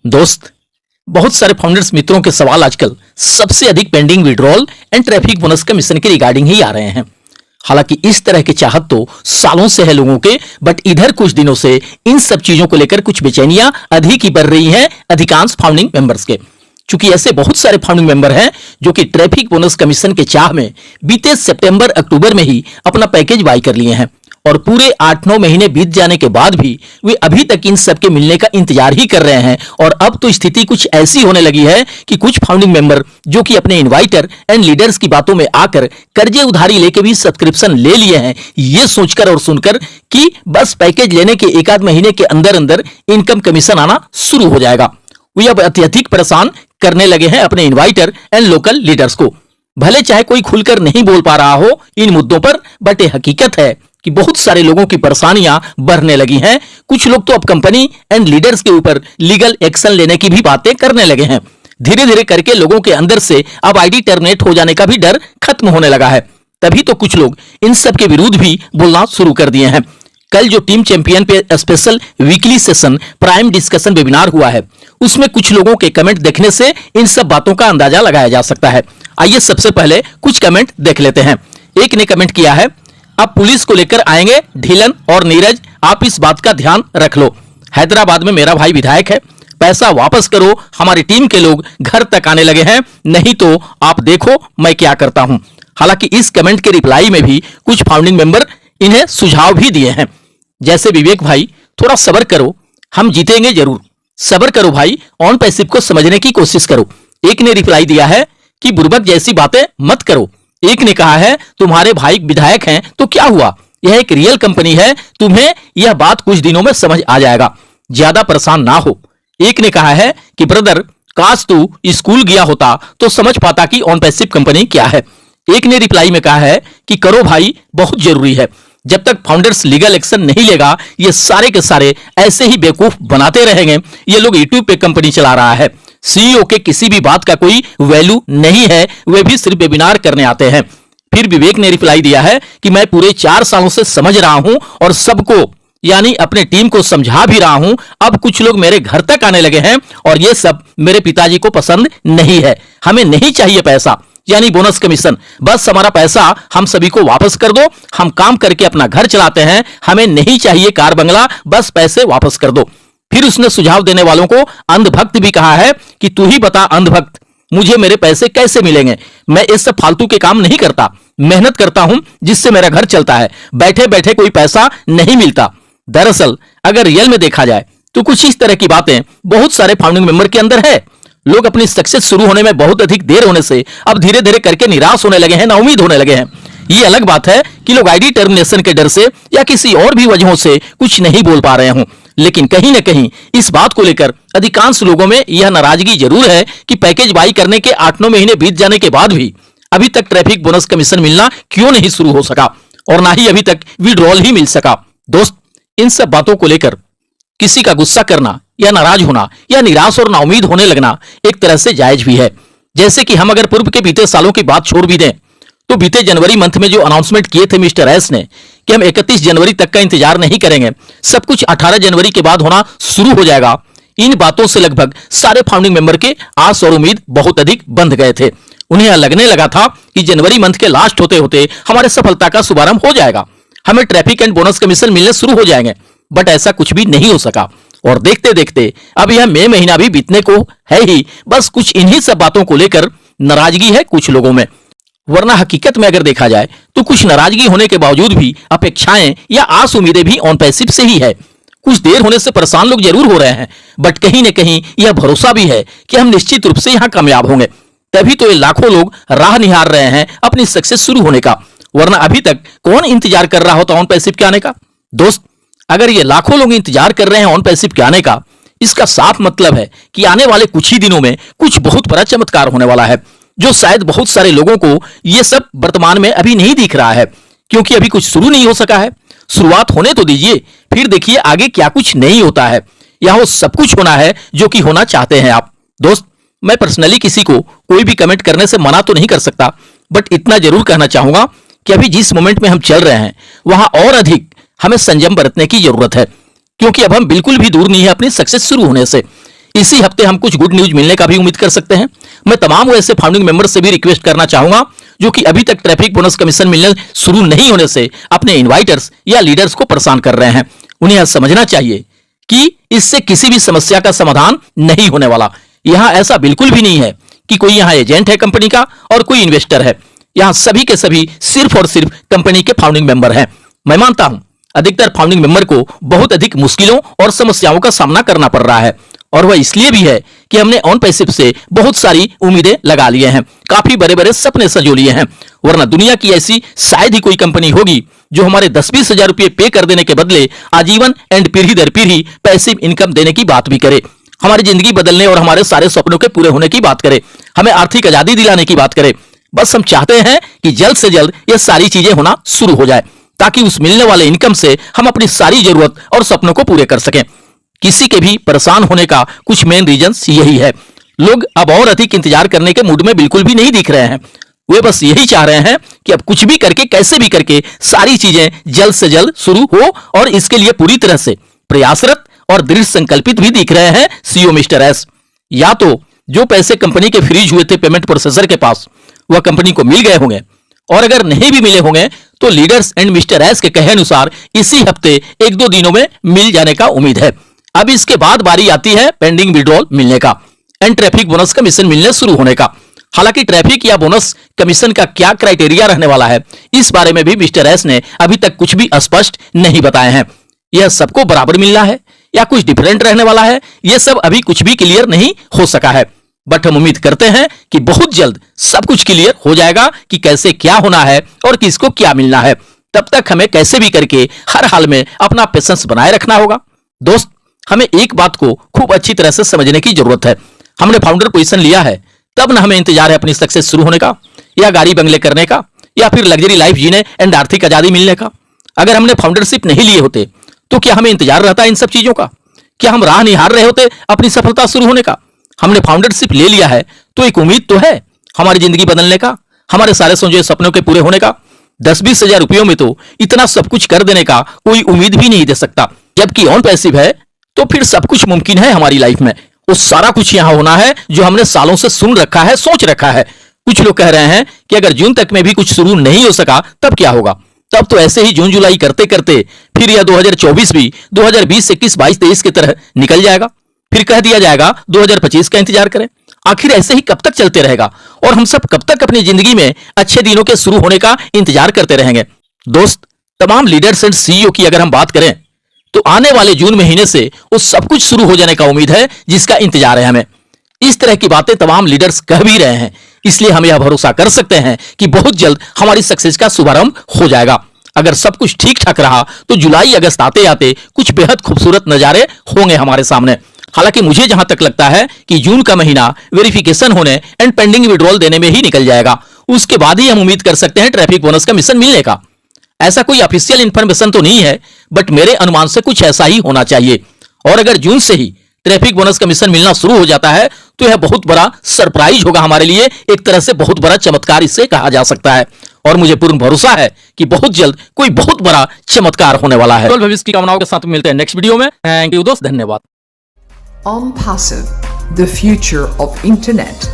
दोस्त, बहुत सारे फाउंडर्स मित्रों के सवाल आजकल सबसे अधिक pending withdrawal and traffic bonus commission के रिगार्डिंग ही आ रहे हैं। हालांकि इस तरह की चाहत तो सालों से है लोगों के, बट इधर कुछ दिनों से इन सब चीजों को लेकर कुछ बेचैनियां अधिक ही बढ़ रही हैं अधिकांश फाउंडिंग मेंबर्स के। चूंकि ऐसे बहुत सारे फाउंडिंग मेंबर हैं जो कि ट्रैफिक बोनस कमीशन के चाह में बीते सितंबर अक्टूबर में ही अपना पैकेज बाई कर लिए हैं और पूरे 8-9 महीने बीत जाने के बाद भी वे अभी तक इन सब के मिलने का इंतजार ही कर रहे हैं। और अब तो स्थिति कुछ ऐसी होने लगी है कि कुछ फाउंडिंग मेंबर जो कि अपने इन्वाइटर एंड लीडर्स की बातों में आकर कर्जे उधारी लेके भी सब्सक्रिप्शन ले लिए हैं, ये सोचकर और सुनकर कि बस पैकेज लेने के 1-8 महीने के अंदर अंदर इनकम कमीशन आना शुरू हो जाएगा। वे अब अत्यधिक परेशान करने लगे हैं अपने इन्वाइटर एंड लोकल लीडर्स को। भले चाहे कोई खुलकर नहीं बोल पा रहा हो इन मुद्दों पर, बट ये हकीकत है कि बहुत सारे लोगों की परेशानियां बढ़ने लगी हैं। कुछ लोग तो अब कंपनी एंड लीडर्स के ऊपर लीगल एक्शन लेने की भी बातें करने लगे हैं। धीरे धीरे करके लोगों के अंदर से अब आईडी टर्मिनेट हो जाने का भी डर खत्म होने लगा है। तभी तो कुछ लोग इन सब के विरुद्ध भी बोलना शुरू कर दिए हैं। कल जो टीम चैंपियन पे special weekly session prime discussion webinar हुआ है, उसमें कुछ लोगों के कमेंट देखने से इन सब बातों का अंदाजा लगाया जा सकता है। आइए सबसे पहले कुछ कमेंट देख लेते हैं। एक ने कमेंट किया है, अब पुलिस को लेकर आएंगे ढीलन और नीरज, आप इस बात का ध्यान रख लो। हैदराबाद में मेरा भाई विधायक है, पैसा वापस करो, हमारी टीम के लोग घर तक आने लगे हैं, नहीं तो आप देखो मैं क्या करता हूं। हालांकि इस कमेंट के रिप्लाई में भी कुछ फाउंडिंग मेंबर इन्हें सुझाव भी दिए हैं, जैसे विवेक भाई, थोड़ा सब्र करो, हम जीतेंगे जरूर, सब्र करो भाई, ऑन पैसिव को समझने की कोशिश करो। एक ने रिप्लाई दिया है कि बुर्बक जैसी बातें मत करो। एक ने कहा है, तुम्हारे भाई विधायक हैं तो क्या हुआ, यह एक रियल कंपनी है, तुम्हें यह बात कुछ दिनों में समझ आ जाएगा, ज्यादा परेशान ना हो। एक ने कहा है कि ब्रदर, काश तू स्कूल गया होता तो समझ पाता कि ऑन पैसिव कंपनी क्या है। एक ने रिप्लाई में कहा है कि करो भाई, बहुत जरूरी है, जब तक फाउंडर्स लीगल एक्शन नहीं लेगा ये सारे के सारे ऐसे ही बेवकूफ बनाते रहेंगे। ये लोग यूट्यूब पे कंपनी चला रहा है, सीईओ के किसी भी बात का कोई वैल्यू नहीं है, वे भी सिर्फ वेबिनार करने आते हैं। फिर विवेक ने रिप्लाई दिया है कि मैं पूरे 4 सालों से समझ रहा हूं और सबको यानी अपने टीम को समझा भी रहा हूं। अब कुछ लोग मेरे घर तक आने लगे हैं और ये सब मेरे पिताजी को पसंद नहीं है। हमें नहीं चाहिए पैसा यानी बोनस कमीशन, बस हमारा पैसा हम सभी को वापस कर दो, हम काम करके अपना घर चलाते हैं, हमें नहीं चाहिए कार बंगला, बस पैसे वापस कर दो। फिर उसने सुझाव देने वालों को अंधभक्त भी कहा है कि तू ही बता अंधभक्त, मुझे मेरे पैसे कैसे मिलेंगे, मैं इस सब फालतू के काम नहीं करता, मेहनत करता हूं जिससे मेरा घर चलता है, बैठे बैठे कोई पैसा नहीं मिलता। दरअसल अगर रियल में देखा जाए तो कुछ इस तरह की बातें बहुत सारे फाउंडिंग मेंबर के अंदर है। लोग अपनी सक्सेस शुरू होने में बहुत अधिक देर होने से अब धीरे धीरे करके निराश होने लगे हैं, नाउम्मीद होने लगे हैं। ये अलग बात है कि लोग आईडी टर्मिनेशन के डर से या किसी और भी वजहों से कुछ नहीं बोल पा रहे हों, लेकिन कहीं ना कहीं इस बात को लेकर अधिकांश लोगों में यह नाराजगी जरूर है कि पैकेज बाई करने के 8-9 महीने बीत जाने के बाद भी अभी तक ट्रैफिक बोनस कमीशन मिलना क्यों नहीं शुरू हो सका और ना ही अभी तक विड्रॉल ही मिल सका। दोस्त, इन सब बातों को लेकर किसी का गुस्सा करना या नाराज होना या निराश और नाउम्मीद होने लगना एक तरह से जायज भी है। जैसे कि हम अगर पूर्व के बीते सालों की बात छोड़ भी दें तो बीते जनवरी मंथ में जो अनाउंसमेंट किए थे मिस्टर एस ने कि हम 31 जनवरी तक का इंतजार नहीं करेंगे, सब कुछ 18 जनवरी के बाद होना शुरू हो जाएगा, इन बातों से लगभग सारे फाउंडिंग मेंबर के आस और उम्मीद बहुत अधिक बंध गए थे। उन्हें लगने लगा था कि जनवरी मंथ के लास्ट होते होते हमारे सफलता का शुभारंभ हो जाएगा, हमें ट्रैफिक एंड बोनस कमीशन मिलने शुरू हो जाएंगे, बट ऐसा कुछ भी नहीं हो सका। और देखते देखते अब यह मई महीना भी बीतने को है ही, बस कुछ इन्हीं सब बातों को लेकर नाराजगी है कुछ लोगों में। वरना हकीकत में अगर देखा जाए तो कुछ नाराजगी होने के बावजूद भी अपेक्षाएं या आस उम्मीदें भी ऑन पैसिव से ही है। कुछ देर होने से परेशान लोग जरूर हो रहे हैं, बट कहीं न कहीं यह भरोसा भी है कि हम निश्चित रूप से यहां कामयाब होंगे। तभी तो ये लाखों लोग राह निहार रहे हैं अपनी सक्सेस शुरू होने का, वरना अभी तक कौन इंतजार कर रहा होता ऑन पैसिव के आने का। दोस्त, अगर ये लाखों लोग इंतजार कर रहे हैं ऑन पैसिव के आने का, इसका साफ मतलब है कि आने वाले कुछ ही दिनों में कुछ बहुत बड़ा चमत्कार होने वाला है, जो शायद बहुत सारे लोगों को ये सब वर्तमान में अभी नहीं दिख रहा है, क्योंकि अभी कुछ शुरू नहीं हो सका है। शुरुआत होने तो दीजिए, फिर देखिए आगे क्या कुछ नहीं होता है। यहां वो सब कुछ होना है जो कि होना चाहते हैं आप। दोस्त, मैं पर्सनली किसी को कोई भी कमेंट करने से मना तो नहीं कर सकता, बट इतना जरूर कहना चाहूंगा कि अभी जिस मोमेंट में हम चल रहे हैं वहां और अधिक हमें संयम बरतने की जरूरत है, क्योंकि अब हम बिल्कुल भी दूर नहीं है अपनी सक्सेस शुरू होने से। इसी हफ्ते हम कुछ गुड न्यूज मिलने का भी उम्मीद कर सकते हैं। मैं तमाम वैसे फाउंडिंग मेंबर से भी रिक्वेस्ट करना चाहूंगा जो कि अभी तक ट्रैफिक बोनस कमीशन मिलने शुरू नहीं होने से अपने इन्वाइटर्स या लीडर्स को परेशान कर रहे हैं। उन्हें यह समझना चाहिए कि इससे किसी भी समस्या का समाधान नहीं होने वाला। यहां ऐसा बिल्कुल भी नहीं है कि कोई यहां एजेंट है कंपनी का और कोई इन्वेस्टर है। यहां सभी के सभी सिर्फ और सिर्फ कंपनी के फाउंडिंग मेंबर हैं। मैं मानता हूं अधिकतर फाउंडिंग मेंबर को बहुत अधिक मुश्किलों और समस्याओं का सामना करना पड़ रहा है, और वह इसलिए भी है कि हमने ऑन पैसिव से बहुत सारी उम्मीदें लगा लिए हैं, काफी बड़े बड़े सपने सजो लिए हैं। वरना दुनिया की ऐसी शायद ही कोई कंपनी होगी जो हमारे 10-20 हजार रुपये पे कर देने के बदले आजीवन एंड पीढ़ी दर पीढ़ी पैसिव इनकम देने की बात भी करे, हमारी जिंदगी बदलने और हमारे सारे सपनों के पूरे होने की बात करे, हमें आर्थिक आजादी दिलाने की बात करे। बस हम चाहते हैं कि जल्द से जल्द ये सारी चीजें होना शुरू हो जाए, ताकि उस मिलने वाले इनकम से हम अपनी सारी जरूरत और सपनों को पूरे कर सकें। किसी के भी परेशान होने का कुछ मेन रीजन यही है। लोग अब और अधिक इंतजार करने के मूड में बिल्कुल भी नहीं दिख रहे हैं। वे बस यही चाह रहे हैं कि अब कुछ भी करके कैसे भी करके सारी चीजें जल्द से जल्द शुरू हो, और इसके लिए पूरी तरह से प्रयासरत और दृढ़ संकल्पित भी दिख रहे हैं सीईओ मिस्टर एस। या तो जो पैसे कंपनी के फ्रीज हुए थे पेमेंट प्रोसेसर के पास, वह कंपनी को मिल गए होंगे, और अगर नहीं भी मिले होंगे तो लीडर्स एंड मिस्टर एस के कहे अनुसार इसी हफ्ते 1-2 दिनों में मिल जाने का उम्मीद है। अब इसके बाद बारी आती है पेंडिंग विड्रॉल मिलने का एंड ट्रैफिक बोनस कमीशन मिलने शुरू होने का। हालांकि ट्रैफिक या बोनस कमीशन का क्या क्राइटेरिया रहने वाला है, इस बारे में भी मिस्टर एस ने अभी तक कुछ भी स्पष्ट नहीं बताए हैं। यह सबको बराबर मिलना है या कुछ डिफरेंट रहने वाला है, यह सब अभी कुछ भी क्लियर नहीं हो सका है। बट हम उम्मीद करते हैं कि बहुत जल्द सब कुछ क्लियर हो जाएगा कि कैसे क्या होना है और किसको क्या मिलना है। तब तक हमें कैसे भी करके हर हाल में अपना पेशेंस बनाए रखना होगा। दोस्त, हमें एक बात को खूब अच्छी तरह से समझने की जरूरत है। हमने फाउंडर पोजीशन लिया है, तब न हमें इंतजार है अपनी सक्सेस शुरू होने का, या गाड़ी बंगले करने का, या फिर लग्जरी लाइफ जीने एंड आर्थिक आजादी मिलने का। अगर हमने फाउंडरशिप नहीं लिए होते तो क्या हमें इंतजार रहता इन सब चीजों का? क्या हम राह निहार रहे होते अपनी सफलता शुरू होने का? हमने फाउंडरशिप ले लिया है तो एक उम्मीद तो है हमारी जिंदगी बदलने का, हमारे सारे सोचे सपनों के पूरे होने का। 10-20 हजार रुपयों में तो इतना सब कुछ कर देने का कोई उम्मीद भी नहीं दे सकता। जबकि ऑन पैसिव है तो फिर सब कुछ मुमकिन है हमारी लाइफ में। वो सारा कुछ यहां होना है जो हमने सालों से सुन रखा है, सोच रखा है। कुछ लोग कह रहे हैं कि अगर जून तक में भी कुछ शुरू नहीं हो सका तब क्या होगा? तब तो ऐसे ही जून जुलाई करते करते फिर यह 2024 भी 2020, 21, 22, 23 की तरह निकल जाएगा। फिर कह दिया जाएगा 2025 का इंतजार करें। आखिर ऐसे ही कब तक चलते रहेगा, और हम सब कब तक अपनी जिंदगी में अच्छे दिनों के शुरू होने का इंतजार करते रहेंगे? दोस्त, तमाम लीडर्स एंड सीईओ की अगर हम बात करें तो आने वाले जून महीने से वो सब कुछ शुरू हो जाने का उम्मीद है जिसका इंतजार है हमें। इस तरह की बातें तमाम लीडर्स कह भी रहे हैं, इसलिए हम यह भरोसा कर सकते हैं कि बहुत जल्द हमारी सक्सेस का शुभारंभ हो जाएगा। अगर सब कुछ ठीक ठाक रहा तो जुलाई अगस्त आते आते कुछ बेहद खूबसूरत नजारे होंगे हमारे सामने। हालांकि मुझे जहां तक लगता है कि जून का महीना वेरिफिकेशन होने एंड पेंडिंग विड्रॉल देने में ही निकल जाएगा। उसके बाद ही हम उम्मीद कर सकते हैं ट्रैफिक बोनस का मिशन मिलने का। ऐसा कोई ऑफिशियल इंफॉर्मेशन तो नहीं है, बट मेरे अनुमान से कुछ ऐसा ही होना चाहिए। और अगर जून से ही ट्रैफिक बोनस का मिशन मिलना शुरू हो जाता है तो यह बहुत बड़ा सरप्राइज होगा हमारे लिए, एक तरह से बहुत बड़ा चमत्कार इसे कहा जा सकता है। और मुझे पूर्ण भरोसा है कि बहुत जल्द कोई बहुत बड़ा चमत्कार होने वाला है। भविष्य की कामनाओं के साथ मिलते हैं नेक्स्ट वीडियो में। थैंक यू दोस्त, धन्यवाद। OnPassive, the future of internet.